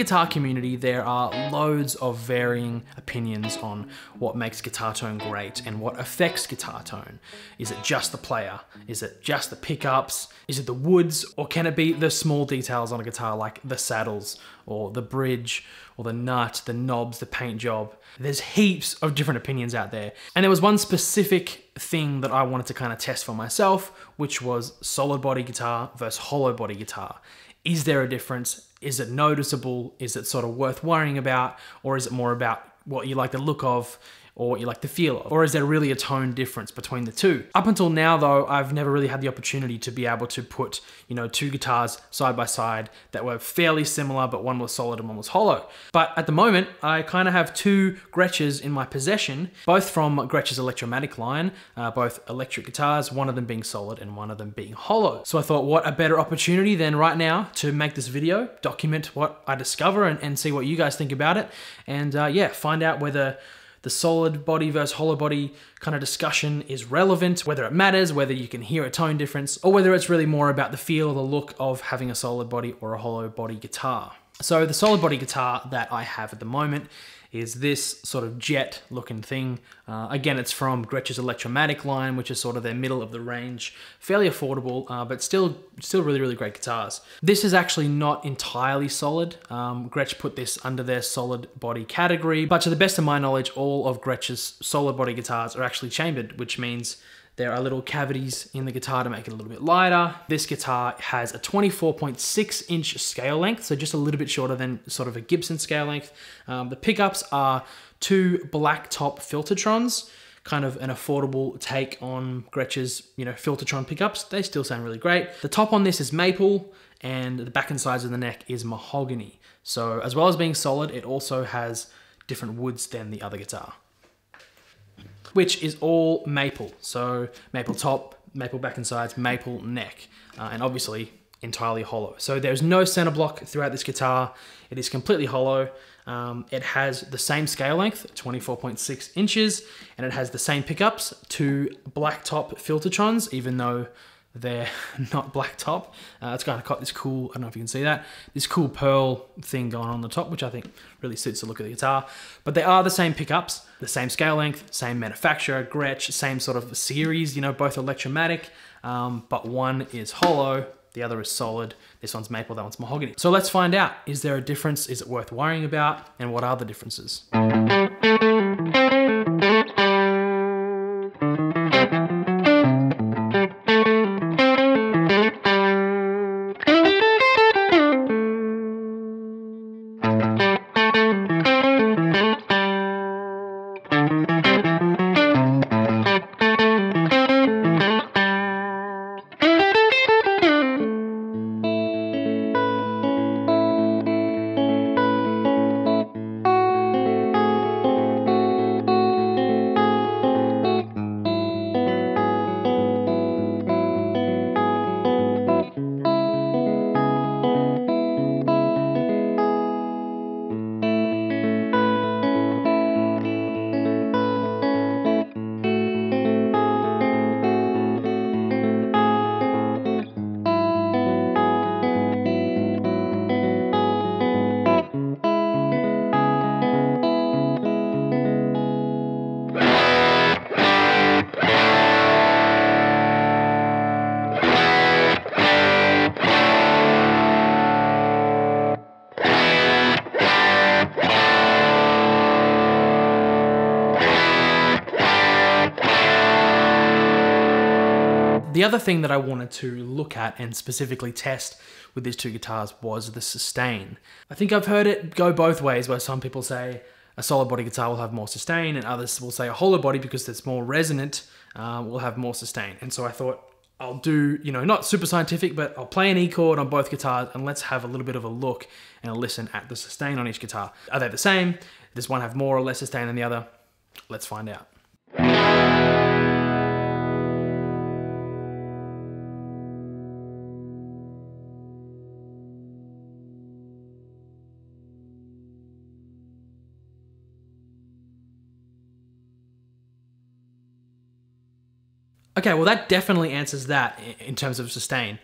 guitar community, there are loads of varying opinions on what makes guitar tone great and what affects guitar tone. Is it just the player? Is it just the pickups? Is it the woods? Or can it be the small details on a guitar like the saddles or the bridge or the nut, the knobs, the paint job? There's heaps of different opinions out there. And there was one specific thing that I wanted to kind of test for myself, which was solid body guitar versus hollow body guitar. Is there a difference? Is it noticeable? Is it sort of worth worrying about? Or is it more about what you like the look of or what you like the feel of? Or is there really a tone difference between the two? Up until now though, I've never really had the opportunity to be able to put, two guitars side by side that were fairly similar, but one was solid and one was hollow. But at the moment, I kind of have two Gretsches in my possession, both from Gretsch's Electromatic line, both electric guitars, one of them being solid and one of them being hollow. So I thought, what a better opportunity than right now to make this video, document what I discover and see what you guys think about it. And yeah, find out whether the solid body versus hollow body kind of discussion is relevant, whether it matters, whether you can hear a tone difference, or whether it's really more about the feel or the look of having a solid body or a hollow body guitar. So the solid body guitar that I have at the moment is this sort of jet looking thing. Again, it's from Gretsch's Electromatic line, which is sort of their middle of the range, fairly affordable, but still really, really great guitars. This is actually not entirely solid. Gretsch put this under their solid body category, but to the best of my knowledge, all of Gretsch's solid body guitars are actually chambered, which means there are little cavities in the guitar to make it a little bit lighter. This guitar has a 24.6 inch scale length, so just a little bit shorter than sort of a Gibson scale length. The pickups are two black top Filtertrons, kind of an affordable take on Gretsch's, Filtertron pickups. They still sound really great. The top on this is maple, and the back and sides of the neck is mahogany. So as well as being solid, it also has different woods than the other guitar, which is all maple. So maple top, maple back and sides, maple neck, and obviously entirely hollow. So there's no center block throughout this guitar. It is completely hollow. It has the same scale length, 24.6 inches, and it has the same pickups, two black top Filtertrons, even though they're not black top. It's kind of got this cool, I don't know if you can see that, this cool pearl thing going on the top, which I think really suits the look of the guitar. But they are the same pickups, the same scale length, same manufacturer, Gretsch, same sort of series, both Electromatic, but one is hollow, the other is solid. This one's maple, that one's mahogany. So let's find out, is there a difference? Is it worth worrying about? And what are the differences? The other thing that I wanted to look at and specifically test with these two guitars was the sustain. I think I've heard it go both ways, where some people say a solid body guitar will have more sustain, and others will say a hollow body, because it's more resonant, will have more sustain. And so I thought I'll do, not super scientific, but I'll play an E chord on both guitars and let's have a little bit of a look and a listen at the sustain on each guitar. Are they the same? Does one have more or less sustain than the other? Let's find out. Okay, well that definitely answers that in terms of sustain.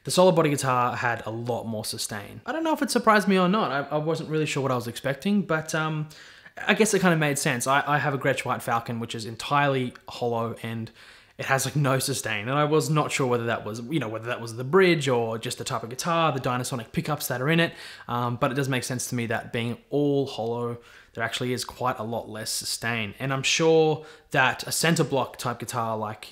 The solid body guitar had a lot more sustain. I don't know if it surprised me or not. I wasn't really sure what I was expecting, but I guess it kind of made sense. I have a Gretsch White Falcon, which is entirely hollow and it has like no sustain. And I was not sure whether that was, whether that was the bridge or just the type of guitar, the Dynasonic pickups that are in it. But it does make sense to me that being all hollow, there actually is quite a lot less sustain. And I'm sure that a center block type guitar, like,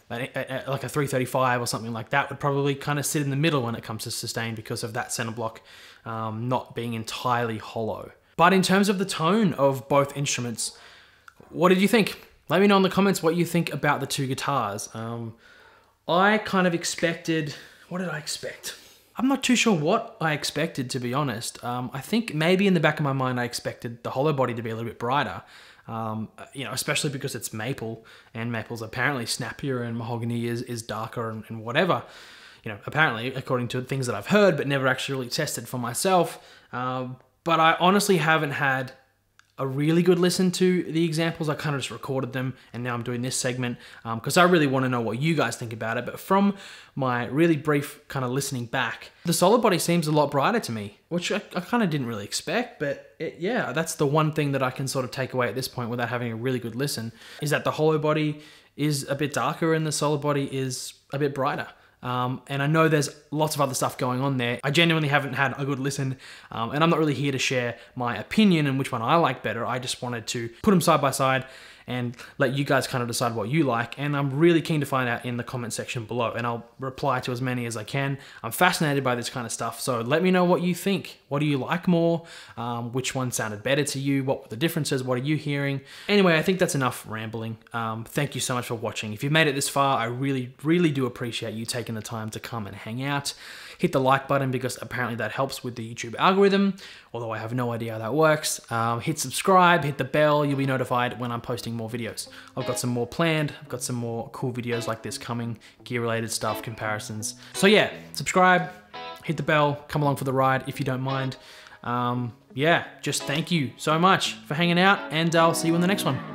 like a 335 or something like that, would probably kind of sit in the middle when it comes to sustain because of that center block not being entirely hollow. But in terms of the tone of both instruments, what did you think? Let me know in the comments what you think about the two guitars. I kind of expected, what did I expect? I'm not too sure what I expected, to be honest. I think maybe in the back of my mind, I expected the hollow body to be a little bit brighter, especially because it's maple, and maple's apparently snappier and mahogany is darker and whatever. Apparently, according to things that I've heard, but never actually really tested for myself. But I honestly haven't had a really good listen to the examples. I kind of just recorded them and now I'm doing this segment because I really want to know what you guys think about it. But from my really brief kind of listening back, the solid body seems a lot brighter to me, which I kind of didn't really expect. But yeah, that's the one thing that I can sort of take away at this point without having a really good listen, is that the hollow body is a bit darker and the solid body is a bit brighter. And I know there's lots of other stuff going on there. I genuinely haven't had a good listen, and I'm not really here to share my opinion and which one I like better. I just wanted to put them side by side and let you guys kind of decide what you like. And I'm really keen to find out in the comment section below, and I'll reply to as many as I can. I'm fascinated by this kind of stuff, so let me know what you think. What do you like more? Which one sounded better to you? What were the differences? What are you hearing? Anyway, I think that's enough rambling. Thank you so much for watching. If you've made it this far, I really, really do appreciate you taking the time to come and hang out. Hit the like button because apparently that helps with the YouTube algorithm, although I have no idea how that works. Hit subscribe, hit the bell, you'll be notified when I'm posting more videos. I've got some more planned, I've got some more cool videos like this coming, gear related stuff, comparisons. So yeah, subscribe, hit the bell, come along for the ride if you don't mind. Yeah, just thank you so much for hanging out, and I'll see you in the next one.